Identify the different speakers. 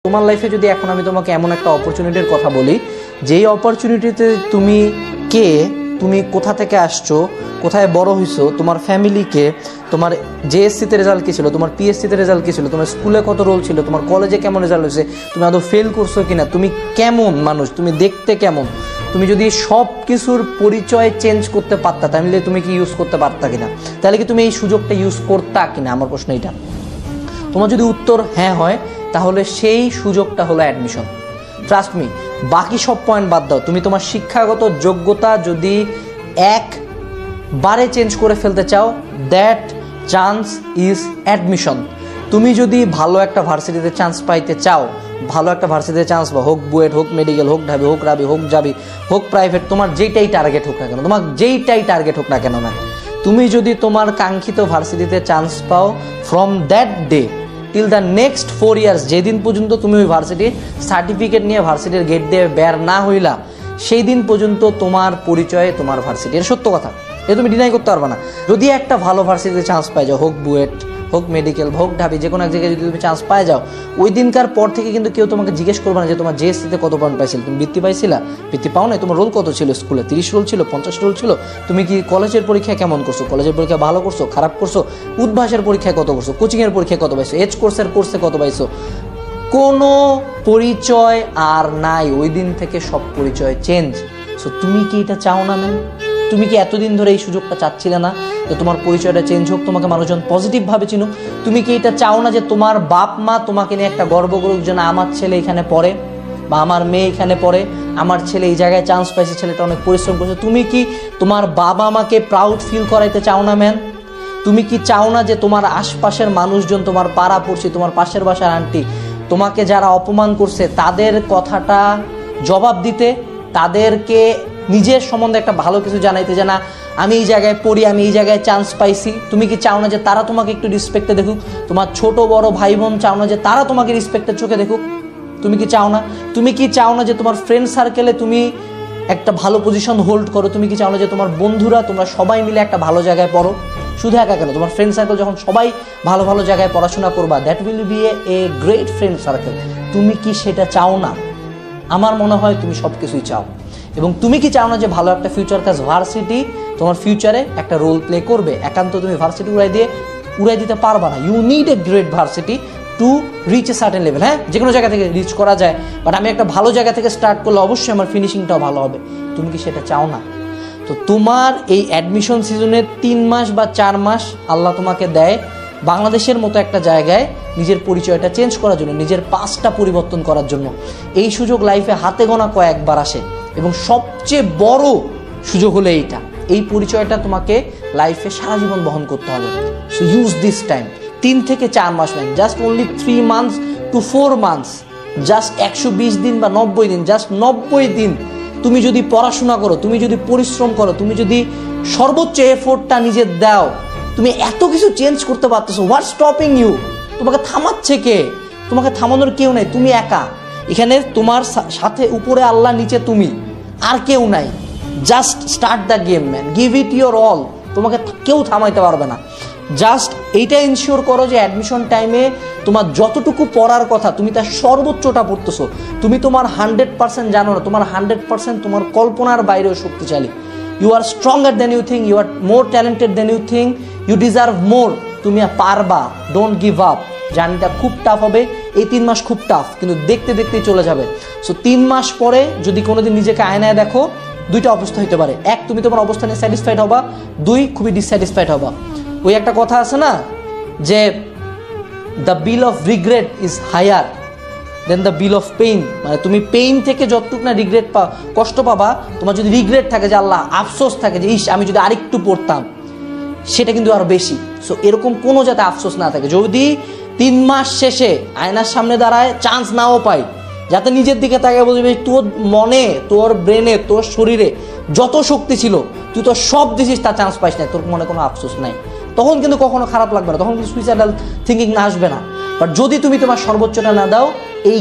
Speaker 1: তোমার লাইফে যদি এখন আমি তোমাকে এমন একটা অপরচুনিটির কথা বলি, যেই অপরচুনিটিতে তুমি কে, তুমি কোথা থেকে আসছো, কোথায় বড় হইছো, তোমার ফ্যামিলিকে, তোমার জেএসসিতে রেজাল্ট কী ছিল, তোমার পিএসসিতে রেজাল্ট কী ছিল, তোমার স্কুলে কত রোল ছিল, তোমার কলেজে কেমন রেজাল্ট হয়েছে, তুমি আদৌ ফেল করছো কিনা, তুমি কেমন মানুষ, তুমি দেখতে কেমন, তুমি যদি সব কিছুর পরিচয় চেঞ্জ করতে পারতা তাহলে তুমি কি ইউজ করতে পারতা কিনা, তাহলে কি তুমি এই সুযোগটা ইউজ করতা কিনা, আমার প্রশ্ন এটা। তোমার যদি উত্তর হ্যাঁ হয় তাহলে সেই সুযোগটা হলো অ্যাডমিশন। ট্রাস্ট মি, বাকি সব পয়েন্ট বাদ দাও, তুমি তোমার শিক্ষাগত যোগ্যতা যদি একবারে চেঞ্জ করে ফেলতে চাও, দ্যাট চান্স ইজ অ্যাডমিশন। তুমি যদি ভালো একটা ভার্সিটিতে চান্স পাইতে চাও, ভালো একটা ভার্সিটিতে চান্স পাও, হোক বুয়েট, হোক মেডিকেল, হোক ঢাবি, হোক রাবি, হোক জাবি, হোক প্রাইভেট, তোমার যেইটাই টার্গেট হোক না কেন, তোমার যেইটাই টার্গেট হোক না কেন ম্যাম, তুমি যদি তোমার কাঙ্ক্ষিত ভার্সিটিতে চান্স পাও, from that day till the next 4 years, যেদিন পর্যন্ত তুমি ওই ভার্সিটির সার্টিফিকেট নিয়ে ভার্সিটির গেট দিয়ে বের না হইলা, সেই দিন পর্যন্ত তোমার পরিচয়ে তোমার ভার্সিটি। এর সত্য কথা, এ তুমি ডিনাই করতে পারবে না। যদি একটা ভালো ভার্সিটিতে চান্স পাই যাও, হোক বুয়েট, হোক মেডিকেল, হোক ঢাবি, যে কোনো এক জায়গায় যদি তুমি চান্স পাই যাও, ওই দিনকার পর থেকে কিন্তু কেউ তোমাকে জিজ্ঞেস করবে না যে তোমার জেএসসিতে কত পয়েন্ট পাইছিল, তুমি বৃত্তি পাইছিলা, বৃত্তি পাও নাই, তোমার রোল কত ছিল স্কুলে, 30 রোল ছিল, 50 রোল ছিল, তুমি কি কলেজের পরীক্ষায় কেমন করছো, কলেজের পরীক্ষা ভালো করছো, খারাপ করছো, উদ্ভাসের পরীক্ষায় কত করছো, কোচিংয়ের পরীক্ষায় কত পাইছো, এইচ কোর্সে কত পাইছো, কোনো পরিচয় আর নাই। ওই দিন থেকে সব পরিচয় চেঞ্জ। সো তুমি কি এটা চাও না ম্যাম? তুমি কি এতদিন ধরে এই সুযোগটা চাচ্ছিলে না যে তোমার পরিচয়টা চেঞ্জ হোক, তোমাকে মানুষজন পজিটিভভাবে চিনুক? তুমি কি এটা চাও না যে তোমার বাপ মা তোমাকে নিয়ে একটা গর্ব করুক যে না, আমার ছেলে এখানে পড়ে বা আমার মেয়ে এখানে পড়ে, আমার ছেলে এই জায়গায় চান্স পাইছে, ছেলেটা অনেক পরিশ্রম করছে? তুমি কি তোমার বাবা মাকে প্রাউড ফিল করাইতে চাও না ম্যাম? তুমি কি চাও না যে তোমার আশপাশের মানুষজন, তোমার পাড়া পড়শি, তোমার পাশের বাসার আন্টি, তোমাকে যারা অপমান করছে তাদের কথাটা জবাব দিতে, তাদেরকে নিজের সম্বন্ধে একটা ভালো কিছু জানাইতে, যে না আমি এই জায়গায় পড়ি, আমি এই জায়গায় চান্স পাইছি? তুমি কি চাও না যে তারা তোমাকে একটু রেসপেক্টে দেখুক? তোমার ছোট বড় ভাই বোন চাও না যে তারা তোমাকে রেসপেক্টের চোখে দেখুক? তুমি কি চাও না? তুমি কি চাও না যে তোমার ফ্রেন্ড সার্কেলে তুমি একটা ভালো পজিশন হোল্ড করো? তুমি কি চাও না যে তোমার বন্ধুরা, তোমরা সবাই মিলে একটা ভালো জায়গায় পড়ো? শুধু একা কেন, তোমার ফ্রেন্ড সার্কেল যখন সবাই ভালো ভালো জায়গায় পড়াশোনা করবা, that will B a great friend circle. তুমি কি সেটা চাও না? আমার মনে হয় তুমি সব কিছুই চাও। এবং তুমি কি চাও না যে ভালো একটা ফিউচার কাজ ভার্সিটি তোমার ফিউচারে একটা রোল প্লে করবে? একান্ত তুমি ভার্সিটি উড়াই দিতে পারবা না। You need a great varsity to reach a certain level. হ্যাঁ, যে কোনো জায়গা থেকে রিচ করা যায়, বাট আমি একটা ভালো জায়গা থেকে স্টার্ট করলে অবশ্যই আমার ফিনিশিংটাও ভালো হবে। তুমি কি সেটা চাও না? তো তোমার এই অ্যাডমিশন সিজনে 3 মাস বা 4 মাস আল্লাহ তোমাকে দেয় বাংলাদেশের মতো একটা জায়গায় নিজের পরিচয়টা চেঞ্জ করার জন্য, নিজের পাসটা পরিবর্তন করার জন্য। এই সুযোগ লাইফে হাতে গোনা কয়েকবার আসে এবং সবচেয়ে বড় সুযোগ হলো এইটা। এই পরিচয়টা তোমাকে লাইফে সারা জীবন বহন করতে হবে। So use this time. 3 থেকে 4 মাস নেন, just only 3 months to 4 months, just 120 দিন বা 90 দিন, জাস্ট 90 দিন তুমি যদি পড়াশোনা করো, তুমি যদি পরিশ্রম করো, তুমি যদি সর্বোচ্চ এফোর্টটা নিজের দাও, তুমি এত কিছু চেঞ্জ করতে পারতেছো। What stopping you? তোমাকে থামাচ্ছে কে? তোমাকে থামানোর কেউ নেই, তুমি একা এখানে। তোমার সাথে উপরে আল্লাহ, নিচে তুমি, আর কেউ নাই। Just start the game man, give it your all. তোমাকে কেউ থামাইতে পারবে না। জাস্ট এইটা ইনশিওর করো যে অ্যাডমিশন টাইমে তোমার যতটুকু পড়ার কথা তুমি তার সর্বোচ্চটা পড়তেছো। তুমি তোমার 100% জানো না, তোমার 100% তোমার কল্পনার বাইরেও শক্তিশালী। You are stronger than you think, you are more talented than you think, you deserve more. তুমি পারবা, ডোন্ট গিভ আপ। জার্নিটা খুব টাফ হবে, এই 3 মাস খুব টাফ, কিন্তু দেখতে দেখতেই চলে যাবে। সো 3 মাস পরে যদি কোনোদিন নিজেকে আয়নায় দেখো, 2টা অবস্থা হতে পারে। 1, তুমি তোমার অবস্থানে স্যাটিসফাইড হবা, 2, খুবই ডিসস্যাটিসফাইড হবা। ওই একটা কথা আছে না যে the bill of regret is higher than the bill of pain. মানে তুমি পেইন থেকে যতটুকু না রিগ্রেট কষ্ট পাবা, তোমার যদি রিগ্রেট থাকে, যে আল্লাহ আফসোস থাকে যে ইস আমি যদি আরেকটু পড়তাম, সেটা কিন্তু আরো বেশি। সো এরকম কোনো যাতে আফসোস না থাকে। যদি 3 মাস শেষে আয়নার সামনে দাঁড়ায় চান্স নাও পাই, যাতে নিজের দিকে তাকিয়ে বলবি তোর মনে, তোর ব্রেনে, তোর শরীরে যত শক্তি ছিল তুই তো সব দিছিস, তার চান্স পাইস না, তোর মনে কোনো আফসোস নাই, তখন কিন্তু কখনো খারাপ লাগবে না, তখন কিন্তু সুইসাইডাল থিঙ্কিং না আসবে না। বাট যদি তুমি তোমার সর্বোচ্চটা না দাও, এই